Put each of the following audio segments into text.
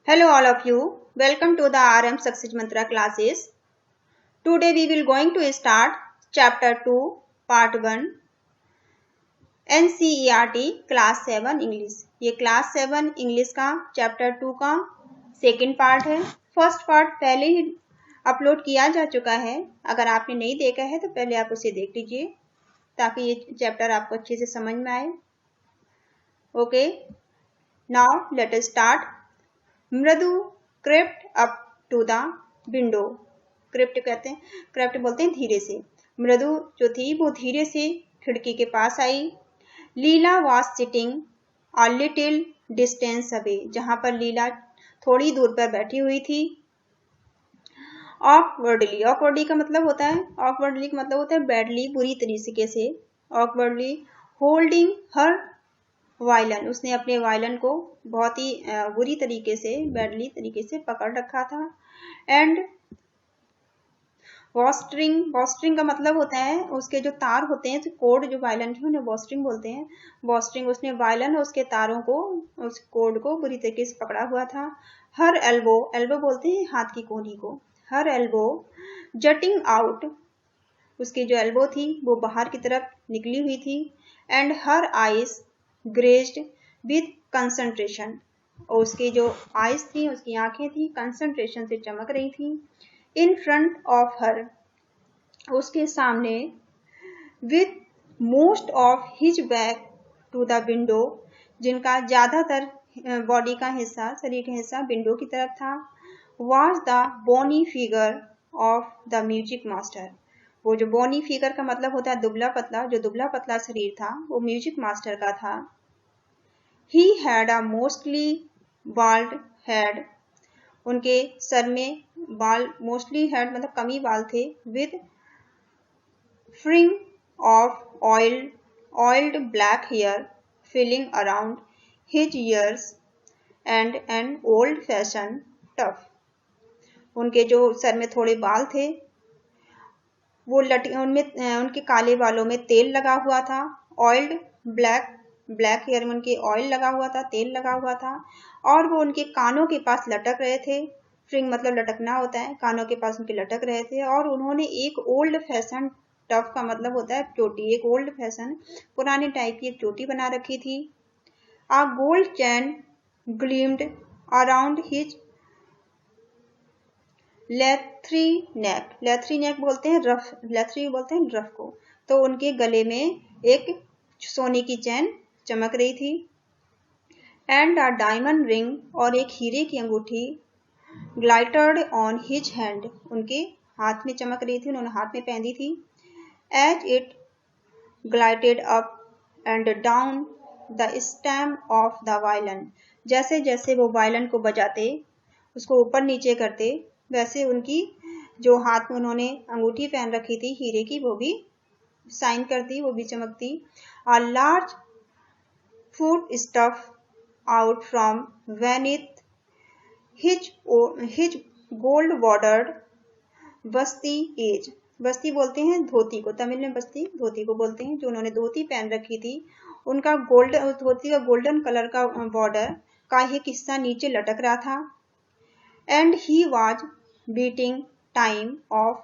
Hello all of you. Welcome to the RM Success Mantra classes. Today we will going to start chapter 2 part 1 NCERT class 7 English. ये class 7 English का chapter 2 का second part है. First part पहले ही upload किया जा चुका है. अगर आपने नहीं देखा है तो पहले आप उसे देख लीजिए ताकि ये चैप्टर आपको अच्छे से समझ में आए. Okay. Now let us start. Mridu crept up to the window. Crept कहते हैं, क्रिप्ट बोलते हैं धीरे से. मृदु जो थी वो धीरे से खिड़की के पास आई. Leela was sitting a little distance away, जहां पर लीला थोड़ी दूर पर बैठी हुई थी. ऑकवर्डली, ऑकवर्डली का मतलब होता है, ऑकवर्डली का मतलब होता है बैडली, बुरी तरीके से. ऑकवर्डली होल्डिंग हर वायलन, उसने अपने वायलन को बहुत ही बुरी तरीके से, बैडली तरीके से पकड़ रखा था. एंड वॉस्ट्रिंग, वॉस्ट्रिंग का मतलब होता है उसके जो तार होते हैं, तो कोड जो वायलन के उन्हें वॉस्ट्रिंग बोलते हैं. वॉस्ट्रिंग, उसने वायलन और उसके तारों को, उस कोड को बुरी तरीके से पकड़ा हुआ था. हर एल्बो, एल्बो बोलते हैं हाथ की कोहनी को. हर एल्बो जटिंग आउट, उसकी जो एल्बो थी वो बाहर की तरफ निकली हुई थी. And her eyes grazed with concentration, और उसकी जो आइज थी, उसकी आंखें थी, कंसंट्रेशन से चमक रही थी. इन फ्रंट ऑफ हर, उसके सामने. With most of his back to the window, जिनका ज्यादातर बॉडी का हिस्सा, शरीर का हिस्सा विंडो की तरफ था. Was the bony figure of the music master, वो जो बोनी फिगर का मतलब होता है दुबला पतला, जो दुबला पतला शरीर था वो म्यूजिक मास्टर का था. He had a mostly bald head, उनके सर में बाल, मोस्टली हेड मतलब कमी बाल थे. With fringe of oiled black hair filling around his ears and an old fashion tuft, उनके जो सर में थोड़े बाल थे वो उनमें, उनके काले बालों में तेल लगा हुआ था. ऑयल्ड ब्लैक, ब्लैक हेयर में उनके ऑयल लगा हुआ था, तेल लगा हुआ था. और वो उनके कानों के पास लटक रहे थे. फ्रिंग मतलब लटकना होता है, कानों के पास उनके लटक रहे थे. और उन्होंने एक ओल्ड फैशन, टफ का मतलब होता है चोटी, एक ओल्ड फैशन पुराने टाइप की एक चोटी बना रखी थी. आ gold chain gleamed around his लेथरी नेक, लेथरी नेक बोलते हैं रफ, लेथरी बोलते हैं रफ को. तो उनके गले में एक सोने की चैन चमक रही थी. एंड अ डायमंड रिंग, और एक हीरे की अंगूठी. ग्लाइटर्ड ऑन हिज हैंड, उनके हाथ में चमक रही थी, उन्होंने हाथ में पहनी थी. As it glided up and down the stem of the violin, जैसे जैसे वो वायलन को बजाते, उसको ऊपर नीचे करते, वैसे उनकी जो हाथ में उन्होंने अंगूठी पहन रखी थी हीरे की, वो भी साइन करती, वो भी चमकती. A large food stuff out from beneath his gold bordered Basti as, बस्ती बोलते हैं धोती को, तमिल में बस्ती धोती को बोलते हैं. जो उन्होंने धोती पहन रखी थी, उनका गोल्ड, धोती का गोल्डन कलर का बॉर्डर का एक हिस्सा नीचे लटक रहा था. And he was beating time of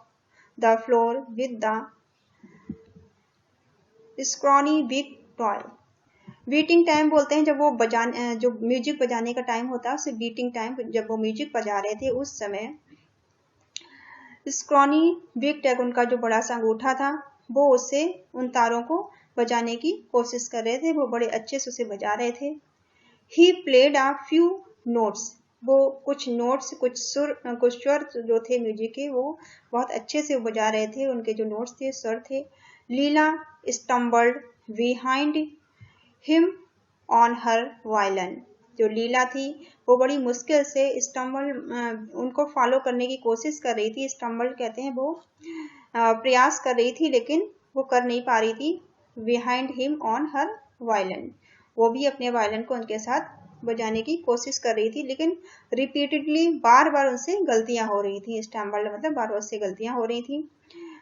the floor with the scrawny big toy. Beating time बोलते हैं जब वो बजाने, जो म्यूजिक बजाने का टाइम होता है उसे बीटिंग टाइम, जब वो म्यूजिक बजा रहे थे उस समय. स्क्रॉनी बिग टैग, उनका जो बड़ा सा अंगूठा था, वो उससे उन तारों को बजाने की कोशिश कर रहे थे, वो बड़े अच्छे से उसे बजा रहे थे. He played a few notes, वो कुछ नोट्स, कुछ सुर, कुछ स्वर जो थे म्यूजिक के, वो बहुत अच्छे से बजा रहे थे, उनके जो नोट्स थे, स्वर थे. Leela stumbled behind him on her violin, जो लीला थी वो बड़ी मुश्किल से स्टम्बल, उनको फॉलो करने की कोशिश कर रही थी. स्टम्बल कहते हैं वो प्रयास कर रही थी लेकिन वो कर नहीं पा रही थी. Behind him on her violin, वो भी अपने वायलन को उनके साथ बजाने की कोशिश कर रही थी, लेकिन रिपीटेडली, बार बार उनसे गलतियां हो रही थी. स्टम्बल्ड मतलब बार बार उससे गलतियां हो रही थी.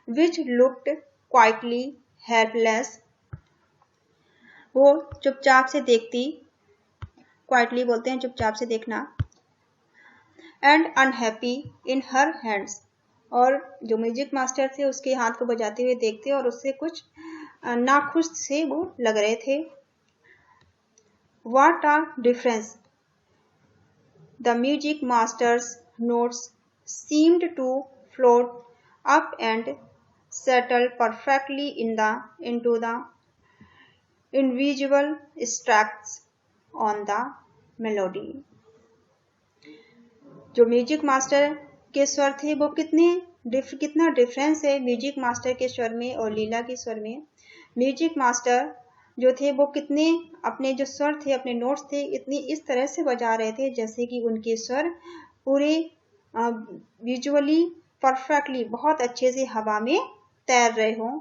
विच लुक्ड क्वाइटली हेल्पलेस, वो चुपचाप से देखती, क्वाइटली बोलते हैं चुपचाप से देखना. And unhappy in her hands. और जो म्यूजिक मास्टर थे उसके हाथ को बजाते हुए देखते और उससे कुछ नाखुश से वो लग रहे थे। What a difference! The music master's notes seemed to float up and settle perfectly into the individual tracks on the melody। जो म्यूजिक मास्टर के स्वर थे वो कितना डिफरेंस है म्यूजिक मास्टर के स्वर में और लीला के स्वर में। म्यूजिक मास्टर जो थे वो कितने अपने जो स्वर थे, अपने नोट्स थे, इतनी इस तरह से बजा रहे थे जैसे कि उनके स्वर पूरे विजुअली परफेक्टली बहुत अच्छे से हवा में तैर रहे हों।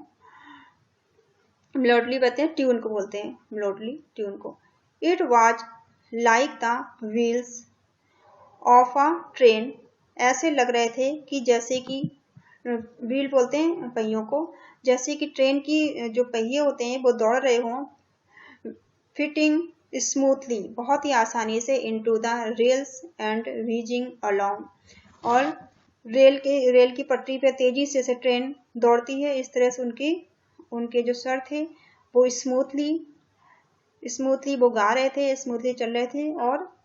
मेलोडली कहते हैं, ट्यून को बोलते हैं, मेलोडली ट्यून को। It was like the wheels of a train. ऐसे लग रहे थे कि जैसे कि व्हील बोलते हैं पहियों को, जैसे कि ट्रेन की जो पहिए होते हैं वो दौड़ रहे हों। फिटिंग स्मूथली, बहुत ही आसानी से, into the rails and wheezing along. और रेल की पटरी पे तेजी से ट्रेन दौड़ती है, इस तरह से उनके जो स्वर थे वो स्मूथली वो गा रहे थे, स्मूथली चल रहे थे और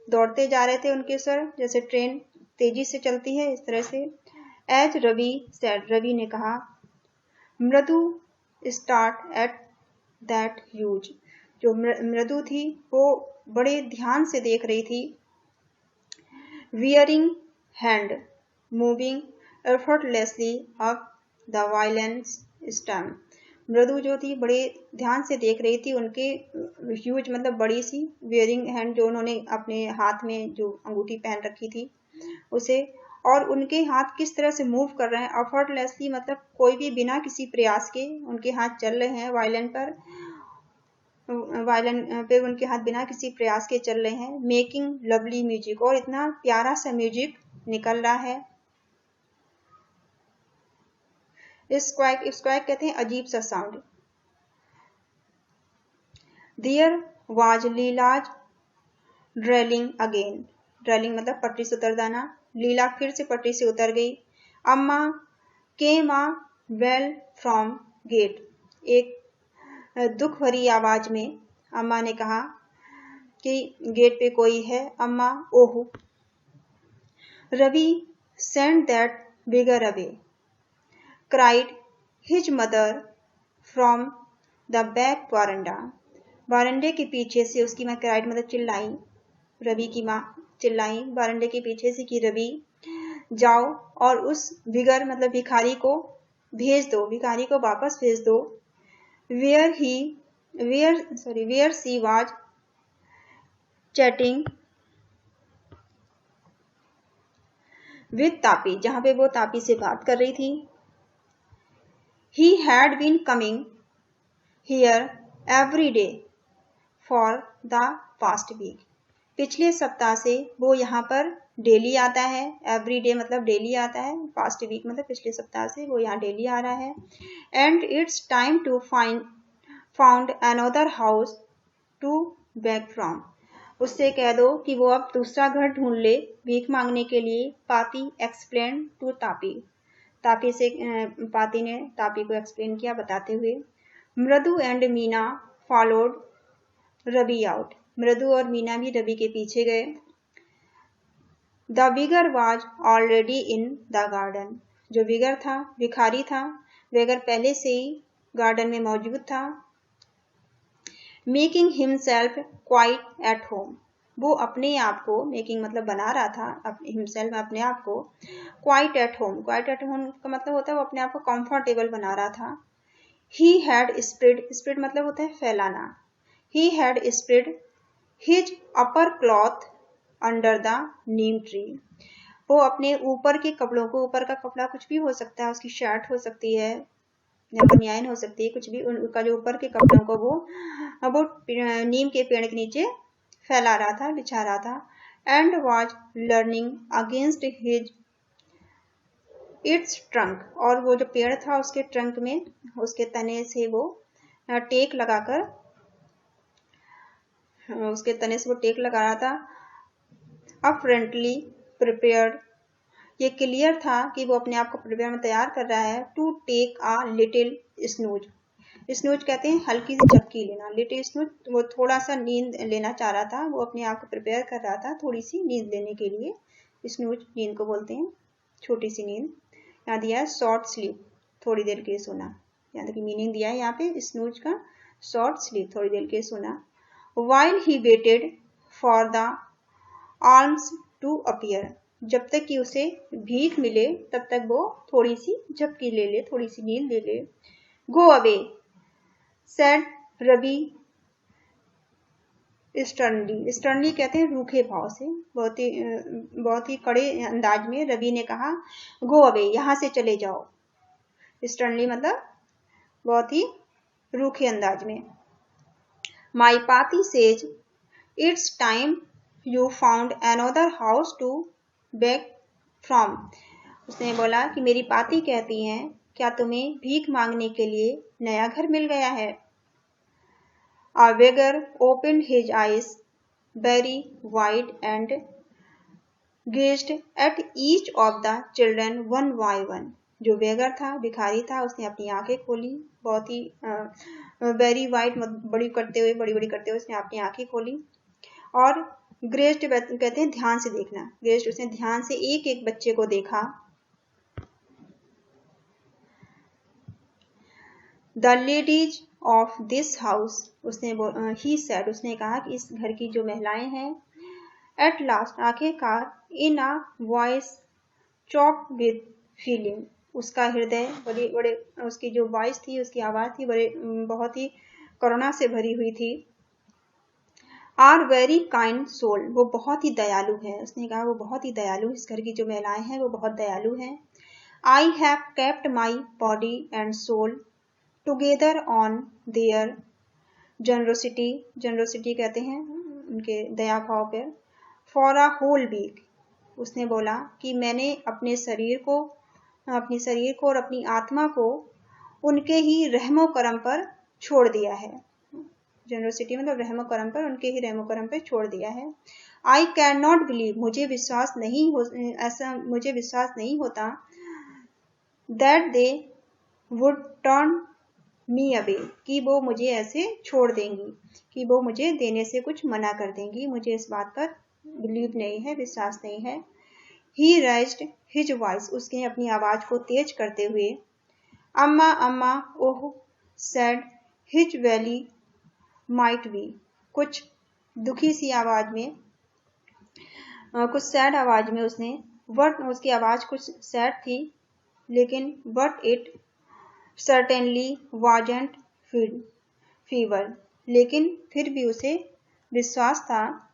दौड़ते जा रहे थे उनके स्वर, जैसे ट्रेन तेजी से चलती है इस तरह से। एज रवि सेड, रवि ने कहा, मृदु स्टार्ट एट दैट ह्यूज। जो मृदु थी वो बड़े ध्यान से देख रही थी। Wearing hand moving effortlessly up the violin stem. मृदु जो थी बड़े ध्यान से देख रही थी, उनके ह्यूज मतलब बड़ी सी, वियरिंग हैंड जो उन्होंने अपने हाथ में जो अंगूठी पहन रखी थी उसे, और उनके हाथ किस तरह से मूव कर रहे हैं। एफर्टलेसली मतलब कोई भी बिना किसी प्रयास के उनके हाथ चल रहे हैं वायलिन पे उनके हाथ बिना किसी प्रयास के चल रहे हैं। मेकिंग लवली म्यूजिक, और इतना प्यारा सा म्यूजिक निकल रहा है। स्क्वैक कहते हैं अजीब सा sound. There was Leela's drilling again. Drilling मतलब पटरी से उतर जाना। लीला फिर से पटरी से उतर गई। अम्मा केम आ वेल फ्रॉम गेट। एक दुख भरी आवाज में अम्मा ने कहा कि गेट पे कोई है। Amma, oh. Ravi send that beggar away, cried his mother from the back veranda। बारंडे के पीछे से उसकी माँ cried मतलब चिल्लाई, रवि की माँ चिल्लाई बारंडे के पीछे से कि रवि जाओ और उस बिगर मतलब भिखारी को भेज दो, भिखारी को वापस भेज दो। where she was chatting with Tapi, जहां पे वो तापी से बात कर रही थी। He had been coming here every day for the past week। पिछले सप्ताह से वो यहाँ पर डेली आता है। एवरी डे मतलब डेली आता है, पास्ट वीक मतलब पिछले सप्ताह से वो यहाँ डेली आ रहा है। And it's time to found another house to back from. उससे कह दो कि वो अब दूसरा घर ढूंढ ले भीख मांगने के लिए। पाती एक्सप्लेन टू तापी। पाती ने तापी को एक्सप्लेन किया बताते हुए। Mridu and Meena followed Ravi out. Mridu और मीना भी रवि के पीछे गए। The beggar was already in the garden. जो बिगर था, भिखारी था, बिगर पहले से ही गार्डन में मौजूद था। Making himself quite at home. वो अपने आप को, मेकिंग मतलब बना रहा था, हिमसेल्फ अपने आप को, quite at home. Quite at home का मतलब होता है वो अपने आप को कंफर्टेबल बना रहा था। ही हैड स्प्रेड मतलब होता है फैलाना। He had spread his upper cloth under the Neem tree. वो अपने ऊपर के कपड़ों को, ऊपर का कपड़ा कुछ भी हो सकता है, उसकी शर्ट हो सकती है या बनियान हो सकती है, कुछ भी, उनका जो ऊपर के कपड़ों को वो नीम के पेड़ के नीचे फैला रहा था, बिछा रहा था। And was learning against his it's trunk. और वो जो पेड़ था उसके ट्रंक में, उसके तने से वो टेक लगाकर, उसके तने से वो टेक लगा रहा था। अफ्रेंटली प्रिपेयर्ड, ये क्लियर था कि वो अपने आप को प्रिपेयर में तैयार कर रहा है। To take a little snooze, snooze कहते हैं हल्की सी झपकी लेना। लिटिल स्नूज, वो थोड़ा सा नींद लेना चाह रहा था, वो अपने आप को प्रिपेयर कर रहा था थोड़ी सी नींद लेने के लिए। स्नूज नींद को बोलते हैं, छोटी सी नींद। यहाँ दिया है शॉर्ट स्लीप, थोड़ी देर के लिए सोना। यहाँ देखिए मीनिंग दिया है यहाँ पे स्नूज का, शॉर्ट स्लीप, थोड़ी देर के लिए सोना। While he waited for the alms to appear, जब तक कि उसे भीख मिले तब तक वो थोड़ी सी झपकी ले ले, थोड़ी सी नींद ले ले। Go away said Ravi sternly, sternly कहते हैं रूखे भाव से, बहुत ही कड़े अंदाज में रवि ने कहा गो अवे, यहां से चले जाओ। स्टर्नली मतलब बहुत ही रूखे अंदाज में। My Paati says it's time you found another house to beg from, उसने बोला कि मेरी पाती कहती हैं क्या तुम्हें भीख मांगने के लिए नया घर मिल गया है। A beggar opened his eyes very wide and gazed at each of the children one by one, जो बेगर था, भिखारी था, उसने अपनी आंखें खोली, बहुत ही वेरी वाइड, बड़ी करते हुए, बड़ी बड़ी करते हुए उसने अपनी आंखें खोली। और ग्रेस्ड कहते हैं ध्यान से देखना, ग्रेस्ड उसने ध्यान से एक एक बच्चे को देखा। The ladies of this house, उसने ही सेड, उसने कहा कि इस घर की जो महिलाएं हैं, एट लास्ट, आखिरकार, in a voice choke with feeling, उसका हृदय बड़े बड़े, उसकी जो वॉइस थी, उसकी आवाज थी, बड़े बहुत ही करुणा से भरी हुई थी। आर वेरी काइंड सोल, वो बहुत ही दयालु है, उसने कहा वो बहुत ही दयालु, इस घर की जो महिलाएं हैं वो बहुत दयालु हैं। I have kept my body and soul together on their generosity, generosity कहते हैं उनके दया भाव पर, फॉर अ होल वीक, उसने बोला कि मैंने अपने शरीर को और अपनी आत्मा को उनके ही रहमो करम पर छोड़ दिया है। जनरोसिटी मतलब रहमो करम पर, उनके ही रहमो करम पर छोड़ दिया है। आई कैन नॉट बिलीव, मुझे विश्वास नहीं होता, that they would turn me away, कि वो मुझे ऐसे छोड़ देंगी, कि वो मुझे देने से कुछ मना कर देंगी, मुझे इस बात पर बिलीव नहीं है, विश्वास नहीं है। ही रेज्ड हिज वॉइस, उसने अपनी आवाज को तेज करते हुए, Amma Amma oh said his valley might be, कुछ दुखी सी आवाज में, कुछ सैड आवाज में उसने, बट उसकी आवाज कुछ सैड थी, लेकिन but it certainly wasn't fever, लेकिन फिर भी उसे विश्वास था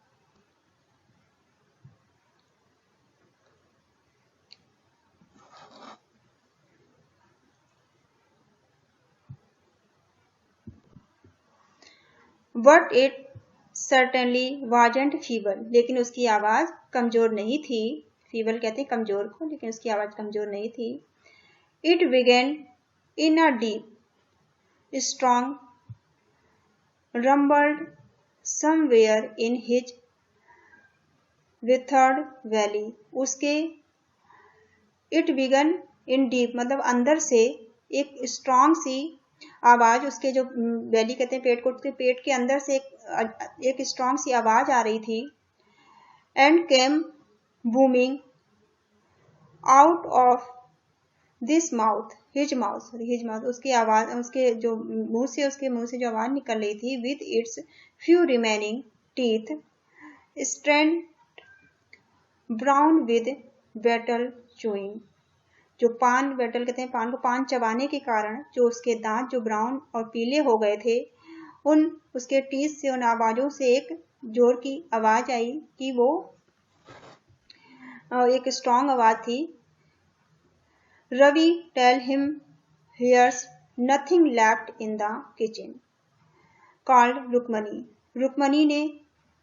but it certainly wasn't fever, लेकिन उसकी आवाज कमजोर नहीं थी। फीवर कहते हैं कमजोर को, लेकिन उसकी आवाज कमजोर नहीं थी। It began in a deep, strong rumbled somewhere in his withered valley, उसके इट बिगन इन डीप मतलब अंदर से एक स्ट्रांग सी आवाज, उसके जो वैली कहते हैं पेट को, उसके पेट के अंदर से एक स्ट्रांग सी आवाज आ रही थी। And came booming out of this mouth, his mouth, उसकी आवाज, उसके मुंह से जो आवाज निकल रही थी, with its few remaining teeth stained brown with betel chewing, जो पान, बेटल कहते हैं पान को, पान चबाने के कारण जो उसके दांत जो ब्राउन और पीले हो गए थे, उसके टीथ से, उन आवाजों से एक जोर की आवाज आई कि वो एक स्ट्रांग आवाज थी। Ravi tell him here's nothing left in the kitchen, called Rukmini, Rukmini ने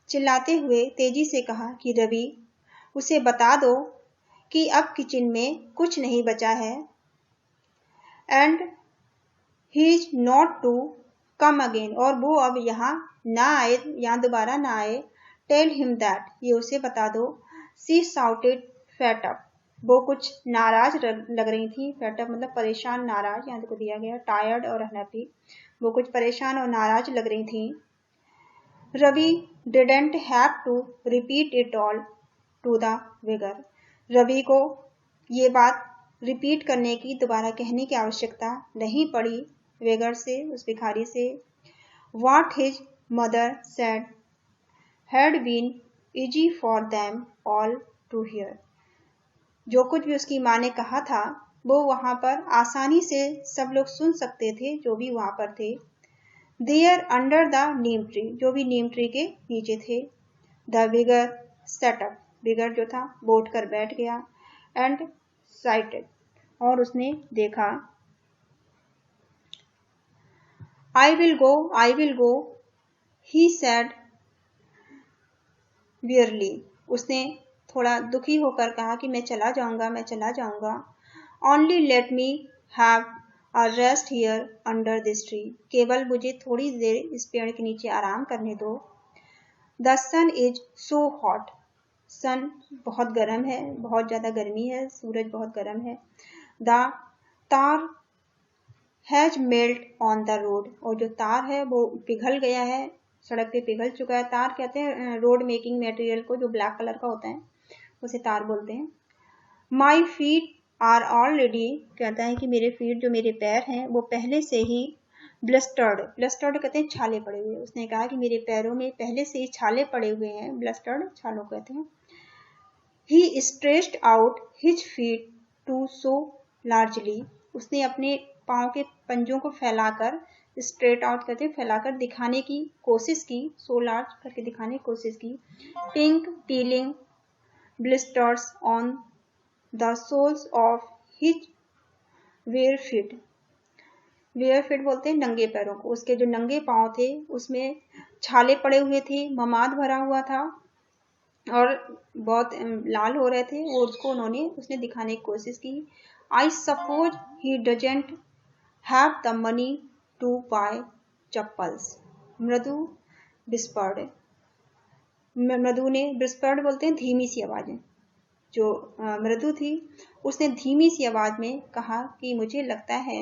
चिल्लाते हुए तेजी से कहा कि रवि, उसे बता दो कि अब किचन में कुछ नहीं बचा है। And he is not to come again, और वो अब यहाँ ना आए, यहाँ दोबारा ना आए। टेल हिम दैट, ये उसे बता दो। शी शाउटेड फेट अप, वो कुछ नाराज लग रही थी। फेट अप मतलब परेशान, नाराज, यहाँ देखो दिया गया टायर्ड और अनहैप्पी, वो कुछ परेशान और नाराज लग रही थी। Ravi didn't have to repeat it all to the beggar, Ravi को ये बात रिपीट करने की, दोबारा कहने की आवश्यकता नहीं पड़ी वेगर से, उस भिखारी से। What his mother said had been easy for them all to hear, जो कुछ भी उसकी माँ ने कहा था वो वहां पर आसानी से सब लोग सुन सकते थे, जो भी वहां पर थे। There under the neem tree, जो भी नीम ट्री के नीचे थे। The beggar sat up, बिगर जो था वो उठकर बैठ गया। And sighted, और उसने देखा। I will go, he said wearily, उसने थोड़ा दुखी होकर कहा कि मैं चला जाऊंगा। Only let me have a rest here under this tree, केवल मुझे थोड़ी देर इस पेड़ के नीचे आराम करने दो। The sun is so hot, सन बहुत गर्म है, बहुत ज्यादा गर्मी है, सूरज बहुत गर्म है। The tar has melt on the road, और जो तार है वो पिघल गया है, सड़क पे पिघल चुका है। तार कहते हैं रोड मेकिंग मटेरियल को, जो ब्लैक कलर का होता है उसे तार बोलते हैं। माई फीट आर ऑलरेडी, कहता है कि मेरे फीट, जो मेरे पैर हैं वो पहले से ही ब्लस्टर्ड कहते हैं छाले पड़े हुए। उसने कहा कि मेरे पैरों में पहले से ही छाले पड़े हुए हैं, ब्लस्टर्ड छालों कहते हैं। He stretched out his feet to so largely, उसने अपने पाँव के पंजों को फैलाकर, स्ट्रेट आउट करते फैलाकर दिखाने की कोशिश की, सो लार्ज करके दिखाने की कोशिश की। Pink peeling blisters on the soles of his bare feet, bare feet बोलते हैं नंगे पैरों को, उसके जो नंगे पाँव थे उसमें छाले पड़े हुए थे, ममाद भरा हुआ था और बहुत लाल हो रहे थे, और उसने दिखाने की कोशिश की। I suppose he doesn't have the money to buy chappals, Mridu whispered, मृदु ने, विस्पर्ड बोलते हैं धीमी सी आवाज में, जो मृदु थी उसने धीमी सी आवाज में कहा कि मुझे लगता है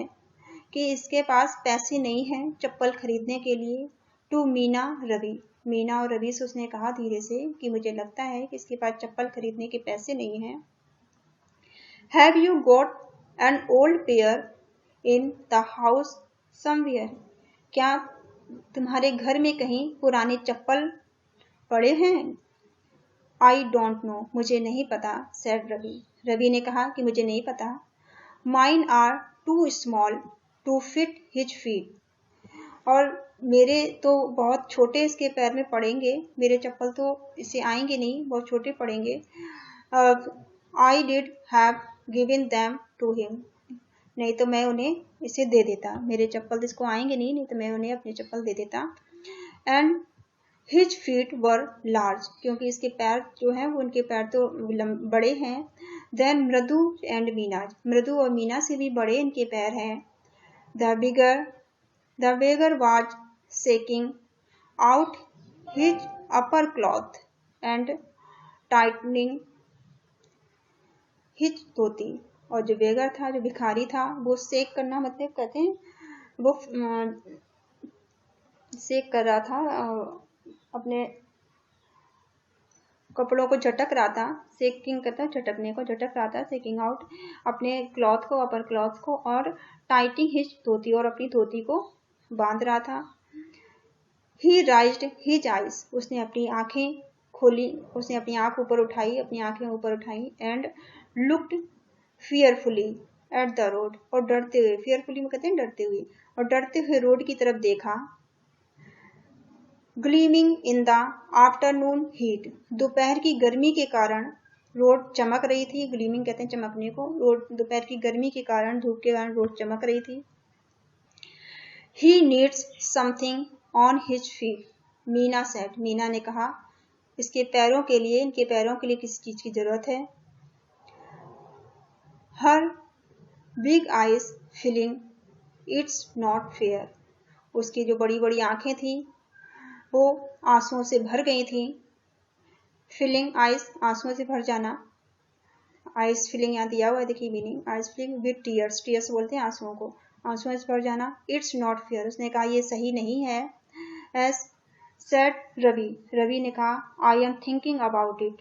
कि इसके पास पैसे नहीं हैं चप्पल खरीदने के लिए। टू मीना रवि, मीना और रवि से उसने कहा धीरे से कि मुझे लगता है कि इसके पास चप्पल खरीदने के पैसे नहीं हैं। Have you got an old pair in the house somewhere, क्या तुम्हारे घर में कहीं पुराने चप्पल पड़े हैं? आई डोंट नो, मुझे नहीं पता, सेड रवि, रवि ने कहा कि मुझे नहीं पता। Mine are too small to fit his feet, और मेरे तो बहुत छोटे इसके पैर में पड़ेंगे, मेरे चप्पल तो इसे आएंगे नहीं, बहुत छोटे पड़ेंगे। I did have given them to him, नहीं तो मैं उन्हें इसे दे देता, मेरे चप्पल इसको आएंगे नहीं तो मैं उन्हें अपने चप्पल दे देता। And his feet were large, क्योंकि इसके पैर जो हैं वो, उनके पैर तो बड़े हैं। देन मृदु एंड मीना, मृदु और मीना से भी बड़े इनके पैर हैं। The beggar was shaking out his upper cloth and tightening his धोती, और जो बेगर था, जो भिखारी था, वो शेक करना मतलब कहते हैं वो शेक कर रहा था, अपने कपड़ों को झटक रहा था। शेकिंग कहता है झटकने को, झटक रहा था, शेकिंग आउट अपने क्लॉथ को, अपर क्लॉथ को, और टाइटिंग हिज धोती, और अपनी धोती को बांध रहा था। ही राइज्ड हिज आइज, उसने अपनी आंखें खोली, उसने अपनी आंख ऊपर उठाई, अपनी आंखें ऊपर उठाई। And looked fearfully at the road, और डरते हुए, फियरफुली में कहते हैं डरते हुए, और डरते हुए रोड की तरफ देखा। Gleaming in the afternoon heat, दोपहर की गर्मी के कारण रोड चमक रही थी। ग्लीमिंग कहते हैं चमकने को, रोड दोपहर की गर्मी के कारण, धूप के कारण रोड चमक रही थी। He needs something on his feet, Meena said, Meena ने कहा इसके पैरों के लिए, इनके पैरों के लिए किसी चीज की जरूरत है। Her big eyes filling, it's not fair, उसकी जो बड़ी बड़ी आंखें थी वो आंसुओं से भर गई थी। फिलिंग आइस, आंसुओं से भर जाना। आइज फिलिंग यहाँ दिया हुआ है, देखिए meaning, eyes filling with tears, tears बोलते हैं आंसुओं को, आंसुओं से भर जाना। इट्स नॉट फेयर, उसने कहा ये सही नहीं है। एज सेड रवि, रवि ने कहा I am thinking about it,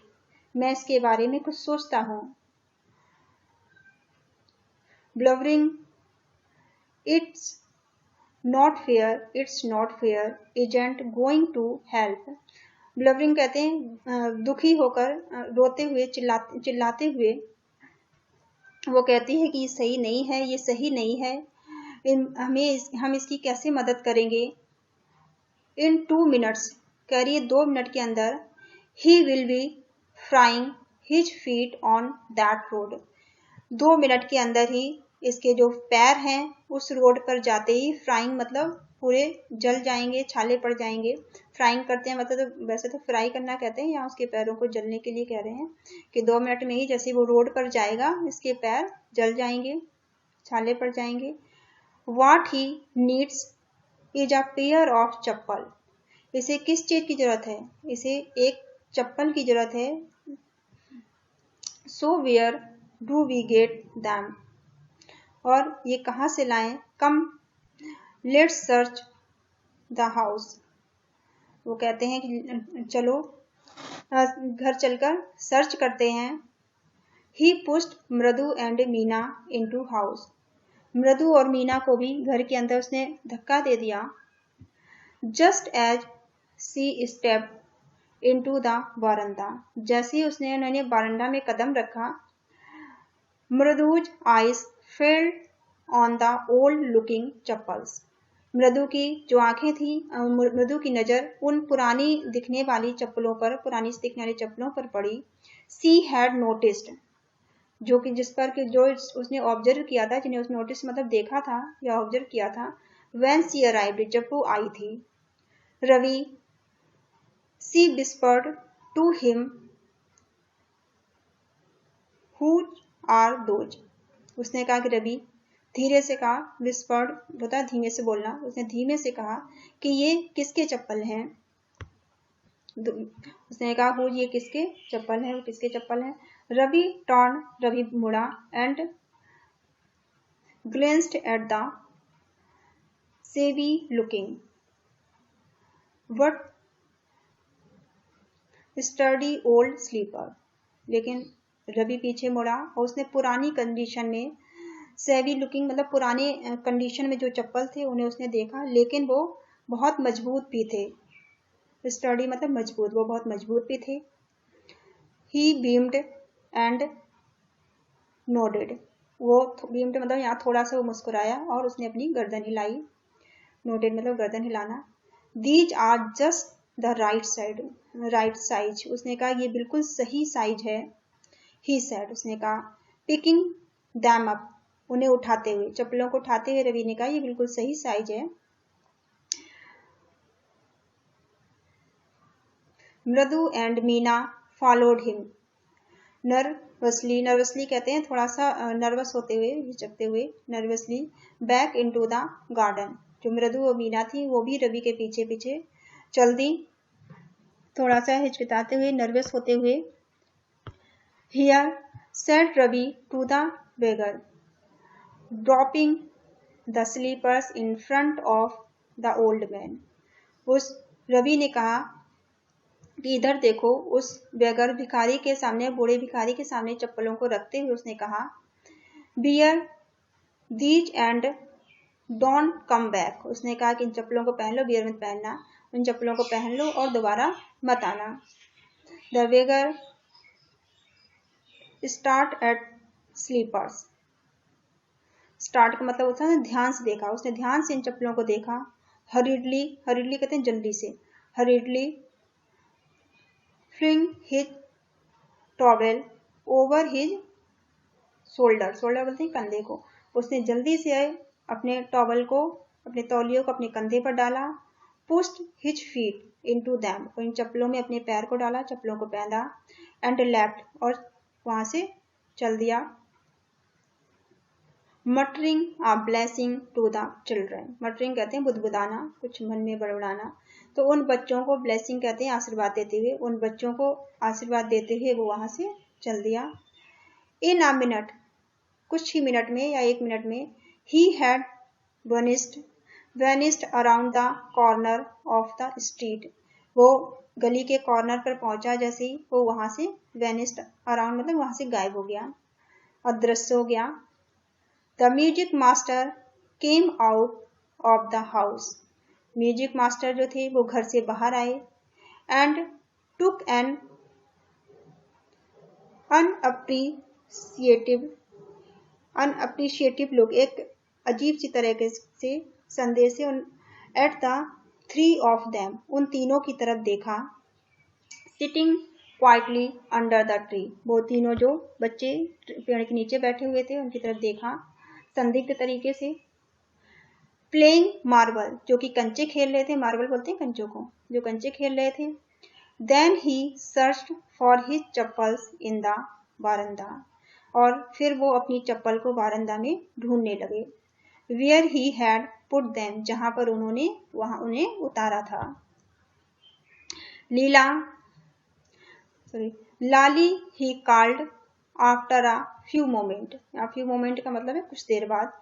मैं इसके बारे में कुछ सोचता हूँ। Blubbering, it's not fair, it's not fair, isn't going to help. Blubbering कहते हैं दुखी होकर, रोते हुए, चिल्लाते हुए वो कहती है कि ये सही नहीं है, ये सही नहीं है, हम इसकी कैसे मदद करेंगे। इन 2 मिनट्स, कह रही है 2 मिनट के अंदर, he will be frying his feet on that road, 2 minute के अंदर ही इसके जो पैर हैं उस रोड पर जाते ही, फ्राइंग मतलब पूरे जल जाएंगे, छाले पड़ जाएंगे। फ्राइंग करते हैं मतलब तो वैसे तो फ्राई करना कहते हैं, यहाँ उसके पैरों को जलने के लिए कह रहे हैं कि 2 मिनट में ही जैसे वो रोड पर जाएगा इसके पैर जल जाएंगे, छाले पड़ जाएंगे। What he needs is a pair of चप्पल, इसे किस चीज की जरूरत है, इसे एक चप्पल की जरूरत है। So where do we get them, और ये कहाँ से लाएं। Come let's search the house, वो कहते हैं कि चलो घर चलकर सर्च करते हैं। ही पुश्ड मृदु एंड मीना इनटू हाउस, मृदु और मीना को भी घर के अंदर उसने धक्का दे दिया। Just as she step into the veranda, जैसे ही उन्होंने बारंदा में कदम रखा। Mridu's eyes fell on the old looking chappals, Mridu की जो आंखें थी, मृदु की नजर उन पुरानी दिखने वाली चप्पलों पर, पुरानी से दिखने वाली चप्पलों पर पड़ी। सी हैड नोटिस्ड, जो कि जिस पर कि जो उसने ऑब्जर्व किया था, जिन्हें उसने नोटिस मतलब देखा था या ऑब्जर्व किया था। व्हेन सी अराइव्ड, जब वो आई थी। Ravi, she whispered to him who are those, उसने कहा कि रवि, धीरे से कहा, विस्पर्ड होता है धीमे से बोलना, उसने धीमे से कहा कि ये किसके चप्पल हैं। उसने कहा हु, ये किसके चप्पल हैं, वो किसके चप्पल हैं। रवि टर्न, रवि मुड़ा, and glanced at the savvy looking but sturdy old slipper, लेकिन रवि पीछे मुड़ा और उसने पुरानी कंडीशन में, सेवी लुकिंग मतलब पुराने कंडीशन में जो चप्पल थे उन्हें उसने देखा, लेकिन वो बहुत मजबूत भी थे। स्टडी मतलब मजबूत, वो बहुत मजबूत भी थे। ही बीम्ड एंड नोडेड, वो बीम्ड मतलब यहाँ थोड़ा सा वो मुस्कुराया और उसने अपनी गर्दन हिलाई। नोडेड मतलब गर्दन हिलाना। These are just the right size, right size, उसने कहा ये बिल्कुल सही साइज है। ही सेड, उसने कहा। पिकिंग दैम अप, उन्हें उठाते हुए, चप्पलों को उठाते हुए रवि ने कहा ये बिल्कुल सही साइज है। मृदु and Meena followed him nervously, nervously कहते हैं थोड़ा सा नर्वस होते हुए, हिचकते हुए, nervously back into the garden, जो मृदु और मीना थी वो भी रवि के पीछे पीछे चल दी, थोड़ा सा हिचकिताते हुए, नर्वस होते हुए। Here said Ravi to the beggar, dropping the slippers in front of the old man, उस रवि ने कहा कि इधर देखो, उस बेगर भिखारी के सामने, बूढ़े भिखारी के सामने चप्पलों को रखते हुए उसने कहा, wear these and don't come back, उसने कहा कि इन चप्पलों को पहन लो, बियर मत पहनना, उन चप्पलों को पहन लो और दोबारा मत आना। The beggar stared at slippers, stared का मतलब होता है ध्यान से देखा, उसने ध्यान से इन चप्पलों को देखा। हरीडली, हरीडली कहते हैं जल्दी से, hurriedly fling his towel over his shoulder, shoulder बोलते हैं कंधे को, उसने जल्दी से अपने टॉवल को, अपने तौलियों को अपने कंधे पर डाला। Pushed his feet into them, इन चप्पलों में अपने पैर को डाला, चप्पलों को पहना। एंड लेफ्ट, और वहां से चल दिया। Muttering a blessing to the children, muttering कहते हैं बुदबुदाना, कुछ मन में बड़बड़ाना, तो उन बच्चों को ब्लेसिंग कहते हैं आशीर्वाद देते हुए, उन बच्चों को आशीर्वाद देते हुए वो वहां से चल दिया। इन अ मिनट, कुछ ही मिनट में या 1 मिनट में, he had vanished around the corner of the street, वो गली के कॉर्नर पर पहुंचा, जैसे ही वो वहां से वेनिस्ड अराउंड मतलब वहां से गायब हो गया, अदृश्य हो गया। The music master came out of the house, music master जो थे वो घर से बाहर आए। एंड टुक एन अनअप्रिशिएटिव लुक, एक अजीब सी तरह से संदेश से at the three of them, उन तीनों की तरफ देखा। Sitting quietly under the tree, वो तीनों जो बच्चे पेड़ के नीचे बैठे हुए थे उनकी तरफ देखा संदिग्ध तरीके से। प्लेइंग मार्बल, जो कि कंचे खेल रहे थे, मार्बल बोलते हैं कंचों को, जो कंचे खेल रहे थे। Then he searched for his chappals in the veranda, और फिर वो अपनी चप्पल को बारंदा में ढूंढने लगे। Where he had put them, जहां पर उन्होंने वहां उन्हें उतारा था। Lali he called after a few moment, few moment का मतलब है कुछ देर बाद,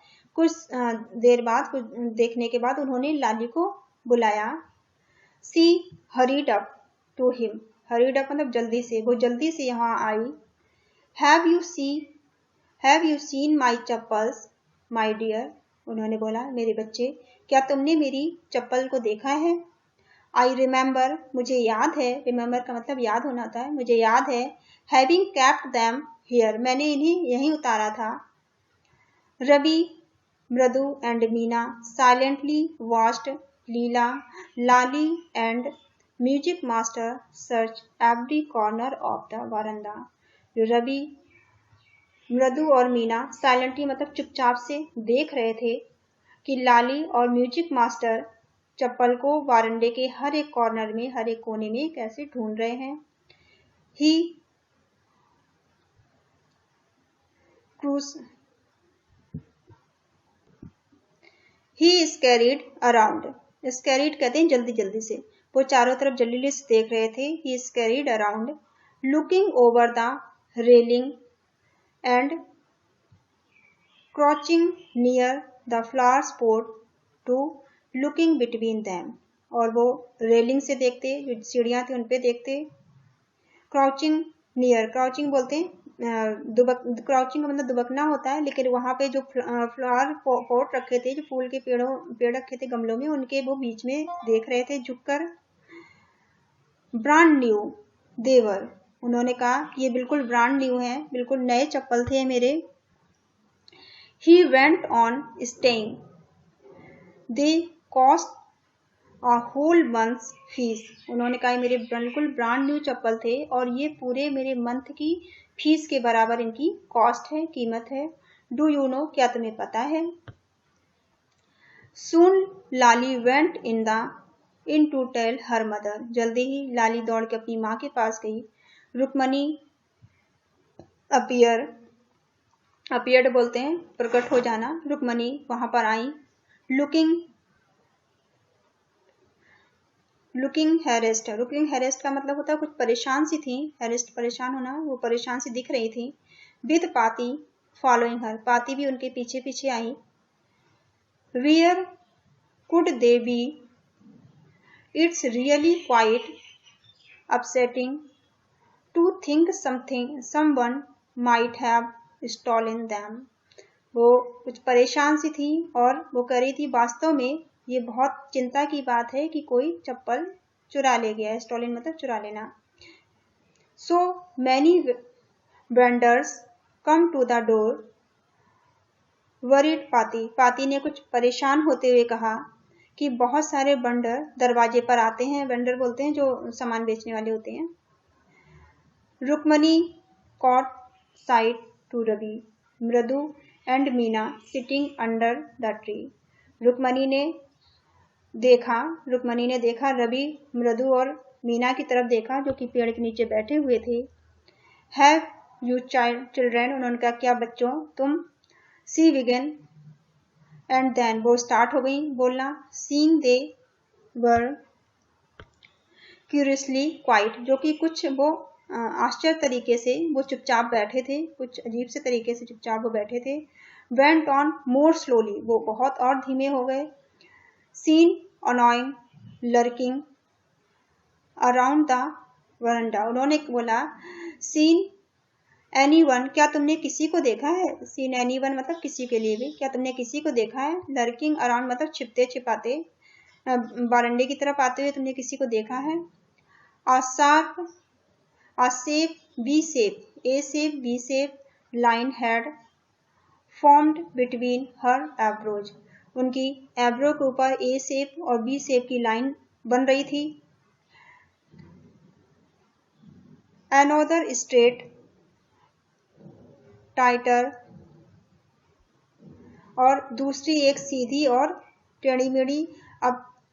कुछ देखने के बाद उन्होंने लाली को बुलाया। She hurried up to him, hurried up मतलब जल्दी से, वो जल्दी से यहाँ आई। Have you seen my chappals my dear, उन्होंने बोला मेरे बच्चे, क्या तुमने मेरी चप्पल को देखा है। आई रिमेंबर, मुझे याद है, रिमेंबर का मतलब याद होना होता है, मुझे याद है। हैविंग केप्ट देम हियर, मैंने इन्हें यहीं उतारा था। Ravi, Mridu and Meena silently watched Leela, Lali and music master search every corner of the veranda. Ravi, Mridu और मीना साइलेंटली मतलब चुपचाप से देख रहे थे कि लाली और म्यूजिक मास्टर चप्पल को वारंडे के हर एक कॉर्नर में, हर एक कोने में कैसे ढूंढ रहे हैं। ही स्कैरिड अराउंड, स्कैरिड कहते हैं जल्दी जल्दी से, वो चारों तरफ जल्दी से देख रहे थे। He scurried around looking over the railing and crouching near the flower spot to looking between them, और वो रेलिंग से देखते, जो सीढ़ियां थी उन पे देखते। क्राउचिंग नियर, क्राउचिंग बोलते हैं क्राउचिंग का मतलब दुबकना होता है, लेकिन वहां पे जो फ्लावर पॉट रखे थे, जो फूल के पेड़ रखे थे गमलों में, उनके वो बीच में देख रहे थे झुककर। ब्रांड न्यू देवर, उन्होंने कहा कि ये बिल्कुल ब्रांड न्यू है, बिल्कुल नए चप्पल थे मेरे। He went on saying, they cost a whole month's fees, उन्होंने कहा मेरे बिल्कुल ब्रांड न्यू चप्पल थे और ये पूरे मेरे मंथ की फीस के बराबर इनकी कॉस्ट है, कीमत है। डू यू नो, क्या तुम्हें पता है। Soon Lali went in to tell her mother, जल्दी ही लाली दौड़ के अपनी माँ के पास गई। रुक्मणी अपीयर्ड बोलते हैं प्रकट हो जाना, रुक्मणी वहां पर आई। लुकिंग हैरेस्ड का मतलब होता है कुछ परेशान सी थी, हैरेस्ड परेशान होना, वो परेशान सी दिख रही थी। विद पाती फॉलोइंग हर, पाती भी उनके पीछे पीछे आई। Where could they be, it's really quite upsetting to think someone might have stolen them, वो कुछ परेशान सी थी और वो कह रही थी वास्तव में ये बहुत चिंता की बात है कि कोई चप्पल चुरा ले गया है, स्टॉलन मतलब चुरा लेना। So many vendors come to the door worried Paati ने कुछ परेशान होते हुए कहा कि बहुत सारे वेंडर दरवाजे पर आते हैं, वेंडर बोलते हैं जो सामान बेचने वाले होते हैं। Rukmini caught sight to Ravi, Mridu and Meena sitting under the tree, Rukmini ने देखा रवि, मृदु और मीना की तरफ देखा जो कि पेड़ के नीचे बैठे हुए थे। हैव यू चिल्ड्रन, उन्होंने कहा क्या बच्चों तुम। सी बिगन एंड देन, वो स्टार्ट हो गई बोलना। सीइंग दे वर क्यूरियसली क्वाइट, जो कि कुछ वो आश्चर्य तरीके से वो चुपचाप बैठे थे, कुछ अजीब से तरीके से चुपचाप वो बैठे थे। वेंट ऑन मोर स्लोली, वो बहुत और धीमे हो गए। Seen annoying lurking around the veranda, उन्होंने बोला सीन एनीवन, क्या तुमने किसी को देखा है? सीन एनीवन मतलब किसी के लिए भी, क्या तुमने किसी को देखा है? लर्किंग अराउंड मतलब छिपते छिपाते बारंडे की तरफ आते हुए तुमने किसी को देखा है? आसाप A shape, V shape, A shape, V shape line had formed between her eyebrows. उनकी eyebrow के ऊपर A shape और V shape की लाइन बन रही थी। Another straight, tighter और दूसरी एक सीधी और टेढ़ी मेढ़ी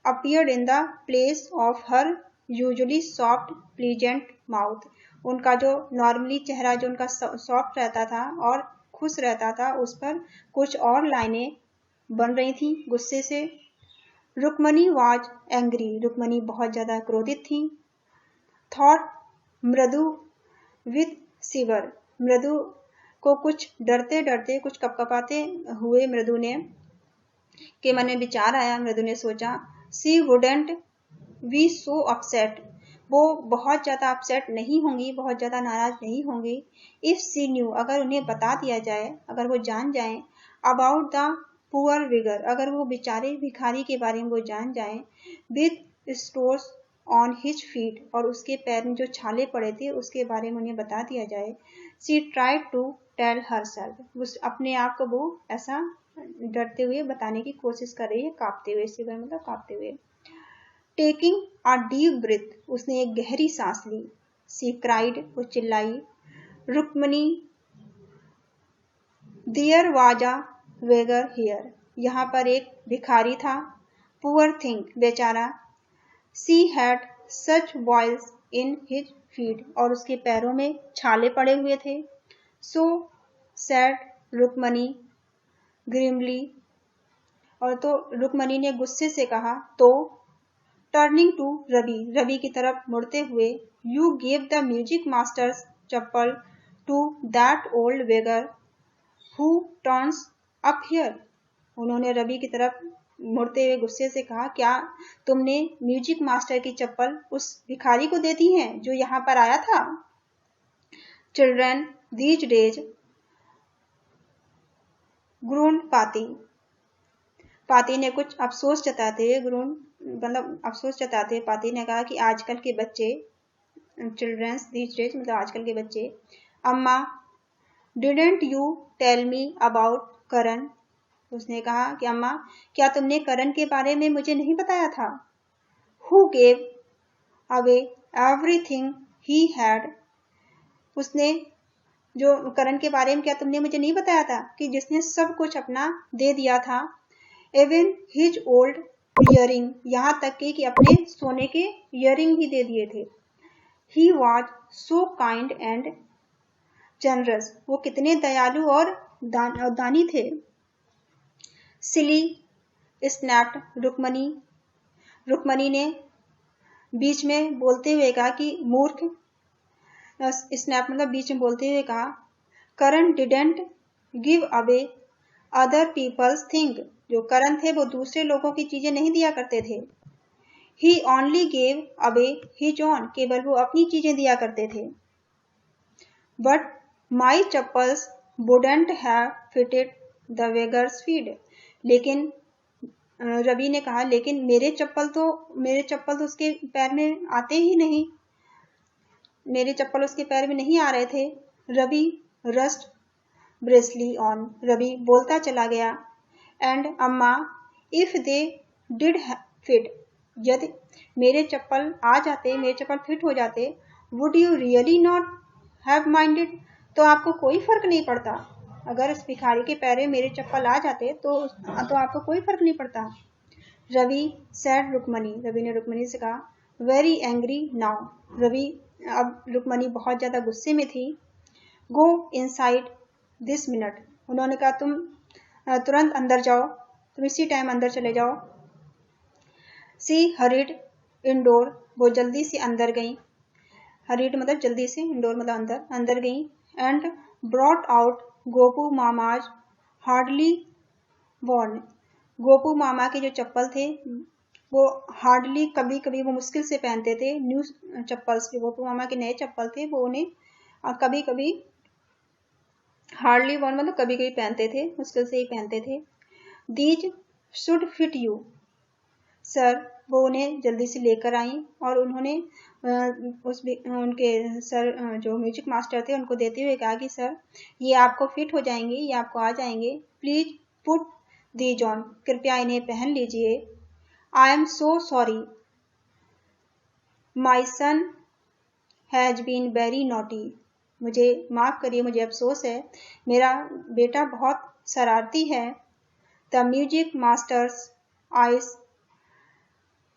appeared in the place of her usually soft, pleasant mouth. उनका जो नॉर्मली चेहरा जो उनका सॉफ्ट रहता था और खुश रहता था, उस पर कुछ और लाइनें बन रही थी गुस्से से। रुक्मणी वाज एंग्री, रुक्मणी बहुत ज्यादा क्रोधित थी। थॉट मृदु विथ सिवर, मृदु को कुछ डरते डरते, कुछ कपकपाते हुए मृदु ने के मन में विचार आया। मृदु ने सोचा सी वुडेंट बी सो अपसेट, वो बहुत ज्यादा अपसेट नहीं होंगी, बहुत ज्यादा नाराज नहीं होंगी। इफ सी न्यू, अगर उन्हें बता दिया जाए, अगर वो जान जाए, अबाउट द पुअर विगर, अगर वो बेचारे भिखारी के बारे में वो जान जाए, with stores on his feet, और उसके पैर में जो छाले पड़े थे उसके बारे में उन्हें बता दिया जाए। सी ट्राइड टू टेल हरसेल्फ, उस अपने आप को वो ऐसा डरते हुए बताने की कोशिश कर रही है, कांपते हुए, शिवर मतलब कांपते हुए। टेकिंग अ डीप ब्रेथ, उसने एक गहरी सांस ली। सी क्राइड, वो चिल्लाई। Rukmini there was a beggar here, यहाँ पर एक भिखारी था। पुअर थिंग, बेचारा। She had such boils in his feet, और उसके पैरों में छाले पड़े हुए थे। सो सैड रुक्मणी ग्रिमली, और तो रुक्मणी ने गुस्से से कहा। तो टर्निंग टू रवि, रवि की तरफ मुड़ते हुए, you gave the music master's chappal to that old beggar who turns up here, उन्होंने रवि की तरफ मुड़ते हुए गुस्से से कहा, क्या तुमने म्यूजिक मास्टर की चप्पल उस भिखारी को दे दी है जो यहाँ पर आया था? चिल्ड्रन दीज डेज ग्रून पाती, पाती ने कुछ अफसोस जताते हुए, ग्रून मतलब अफसोस जताते हुए पाती ने कहा कि आजकल के बच्चे, चिल्ड्रंस दीज डेज मतलब आजकल के बच्चे। Amma didn't you tell me about Karan, उसने कहा कि अम्मा क्या तुमने करण के बारे में मुझे नहीं बताया था? Who gave away everything he had, उसने जो करण के बारे में क्या तुमने मुझे नहीं बताया था कि जिसने सब कुछ अपना दे दिया था? इवन हिज ओल्ड इयरिंग, यहाँ तक कि अपने सोने के इयरिंग भी दे दिए थे। He was so kind and generous, वो कितने दयालु और दानी थे। सिली स्नैप्ड रुक्मणी, रुक्मणी ने बीच में बोलते हुए कहा कि मूर्ख, स्नैप मतलब बीच में बोलते हुए कहा, Karan didn't give away other people's thing, जो करण थे वो दूसरे लोगों की चीजें नहीं दिया करते थे। He only gave away his own, केवल वो अपनी चीजें दिया करते थे। But my chappals wouldn't have fitted the beggar's feet, लेकिन रवि ने कहा, लेकिन मेरे चप्पल तो उसके पैर में आते ही नहीं, मेरे चप्पल उसके पैर में नहीं आ रहे थे। रवि रस्ट ब्रेसली ऑन, रवि बोलता चला गया। एंड अम्मा इफ दे डिड फिट, यदि मेरे चप्पल आ जाते, मेरे चप्पल फिट हो जाते, would you really not have minded, तो आपको कोई फर्क नहीं पड़ता। अगर इस भिखारी के पैर में मेरे चप्पल आ जाते तो आपको कोई फर्क नहीं पड़ता। रवि सैड रुक्मणी, रवि ने रुक्मणी से कहा। वेरी एंग्री नाउ, रवि अब रुक्मणी बहुत ज्यादा गुस्से में थी। गो इनसाइड दिस मिनट, उन्होंने कहा तुम तुरंत अंदर जाओ, तुम इसी टाइम अंदर चले जाओ। सी हरिड इंडोर, वो जल्दी से अंदर गई। हरीड मतलब जल्दी से, इंडोर मतलब अंदर, अंदर गई। And brought out Gopu Mama's hardly worn, Gopu मामा के जो चप्पल थे वो हार्डली, कभी कभी वो मुश्किल से पहनते थे, न्यू चप्पल्स, जो गोपू मामा के नए चप्पल थे वो उन्हें कभी कभी, हार्डली वॉर्न मतलब कभी कभी पहनते थे, मुश्किल से ही पहनते थे। These should fit you sir, वो उन्हें जल्दी से लेकर आई और उन्होंने उनके सर जो म्यूजिक मास्टर थे उनको देते हुए कहा कि सर ये आपको फिट हो जाएंगे, ये आपको आ जाएंगे, प्लीज पुट दीज ऑन, कृपया इन्हें पहन लीजिए। I am so sorry my son has been very naughty, मुझे माफ करिए, मुझे अफसोस है, मेरा बेटा बहुत शरारती है। The music master's eyes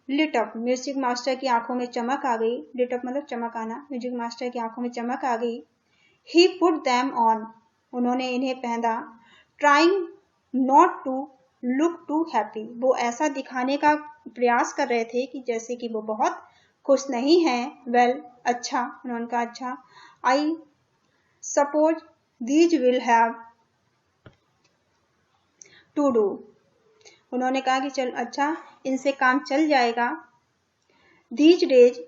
lit up, music master की आंखों में चमक आ गई, लिट अप मतलब चमक आना, म्यूजिक मास्टर की आंखों में चमक आ गई। ही पुट दैम ऑन, उन्होंने इन्हें पहना। Trying not to look too happy, वो ऐसा दिखाने का प्रयास कर रहे थे कि जैसे कि वो बहुत खुश नहीं है। वेल, अच्छा, उन्होंने कहा अच्छा। I suppose these will have to do, उन्होंने कहा कि चल अच्छा, इनसे काम चल जाएगा। These days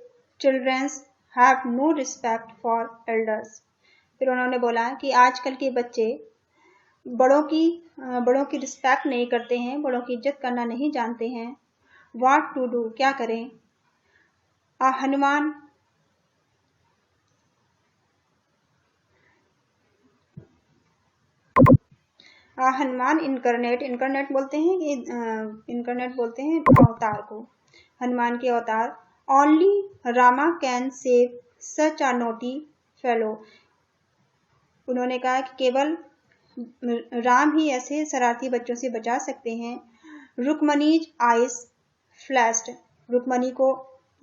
childrens have no respect for elders, फिर उन्होंने बोला कि आजकल के बच्चे बड़ों की रिस्पेक्ट नहीं करते हैं, बड़ों की इज्जत करना नहीं जानते हैं। व्हाट टू डू, क्या करें। हनुमान हनुमान इनकारनेट, इनकारनेट बोलते हैं कि इनकारनेट बोलते हैं अवतार को, हनुमान के अवतार। Only Rama can save such a naughty fellow, उन्होंने कहा कि केवल राम ही ऐसे शरारती बच्चों से बचा सकते हैं। रुक्मणीज आइस फ्लैश्ड, रुक्मणी को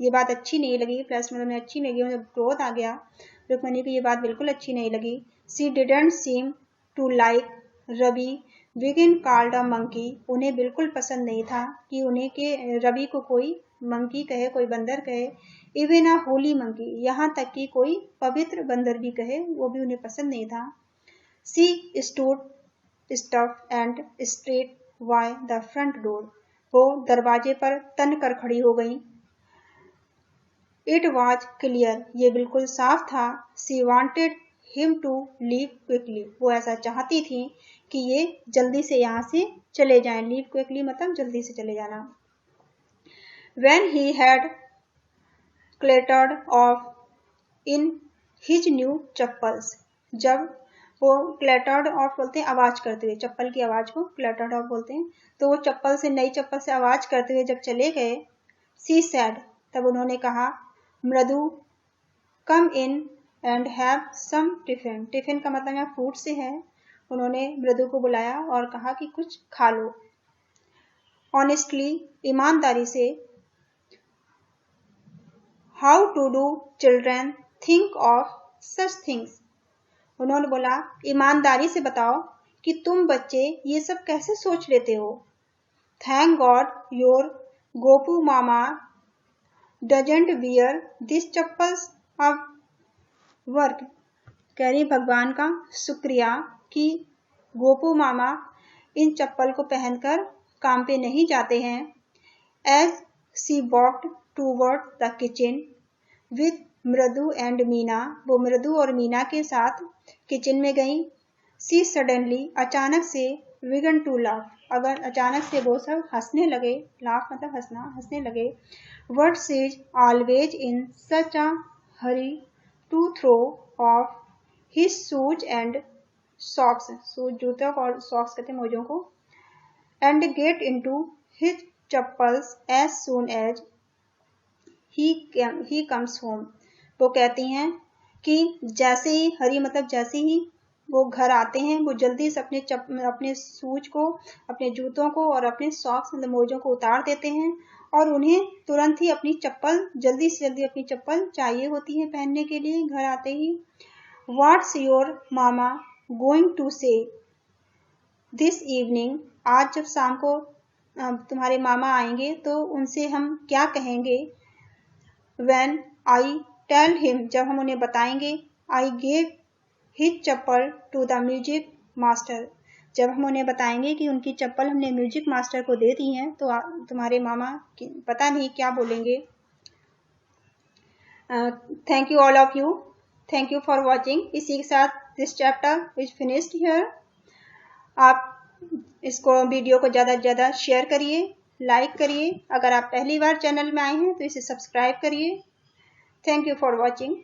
ये बात अच्छी नहीं लगी, फ्लैश मतलब अच्छी नहीं लगी, मतलब क्रोध आ गया, रुक्मणी को ये बात बिल्कुल अच्छी नहीं लगी। She didn't seem to like Ravi विगिन कॉल्ड अ मंकी, उन्हें बिल्कुल पसंद नहीं था कि उन्हें के रवि को कोई मंकी कहे, कोई बंदर कहे। इवन अ होली मंकी, यहाँ तक कि कोई पवित्र बंदर भी कहे, वो भी उन्हें पसंद नहीं था। सी stood stuff and straight why the front door, वो दरवाजे पर तन कर खड़ी हो गई। इट वॉज क्लियर, ये बिल्कुल साफ था। She wanted him to leave quickly, वो ऐसा चाहती थी कि ये जल्दी से यहाँ से चले जाएं, लीव क्विकली मतलब जल्दी से चले जाना। When he had clattered off in his new chappals, जब वो क्लैटर्ड ऑफ बोलते हैं आवाज करते हुए, चप्पल की आवाज को क्लैटर्ड ऑफ बोलते हैं, तो वो चप्पल से, नई चप्पल से आवाज करते हुए जब चले गए। सी सैड, तब उन्होंने कहा, Mridu come in and have some tiffin, tiffin का मतलब यहाँ फूड से है, उन्होंने मृदु को बुलाया और कहा कि कुछ खा लो। ऑनेस्टली, ईमानदारी से। How to do children think of such things, उन्होंने बोला ईमानदारी से बताओ कि तुम बच्चे ये सब कैसे सोच लेते हो। Thank God your Gopu mama doesn't wear this chappals of work, कह रही भगवान का शुक्रिया कि गोपू मामा इन चप्पल को पहनकर काम पे नहीं जाते हैं। As she walked toward the kitchen with Mridu and Meena, वो मृदु और मीना के साथ किचन में गई। सी सडनली, अचानक से, विगन टू लाफ, अगर अचानक से वो सब हंसने लगे, लाफ मतलब हंसना, हंसने लगे। Word sees always in such a hurry to throw off his shoes and socks, shoes जूतों और सॉक्स कहते हैं मोजों को, and get into his chappals as soon as he comes home, वो कहती हैं कि जैसे ही, हरी मतलब जैसे ही वो घर आते हैं, वो जल्दी से अपने शूज को, अपने जूतों को और अपने सॉक्स मतलब मोजों को उतार देते हैं और उन्हें तुरंत ही अपनी चप्पल, जल्दी से जल्दी अपनी चप्पल चाहिए होती है पहनने के लिए घर आते ही। What's your mama going to say this evening, आज जब शाम को तुम्हारे मामा आएंगे तो उनसे हम क्या कहेंगे। When I टेल हिम, जब हम उन्हें बताएंगे, I gave his chappal to the music master, जब हम उन्हें बताएंगे कि उनकी चप्पल हमने म्यूजिक मास्टर को दे दी है, तो तुम्हारे मामा पता नहीं क्या बोलेंगे। Thank you all of you, thank you for watching. इसी के साथ this chapter is finished here. आप इसको वीडियो को ज़्यादा से ज़्यादा शेयर करिए, लाइक करिए। अगर आप पहली बार चैनल में आए हैं तो इसे सब्सक्राइब करिए। Thank you for watching.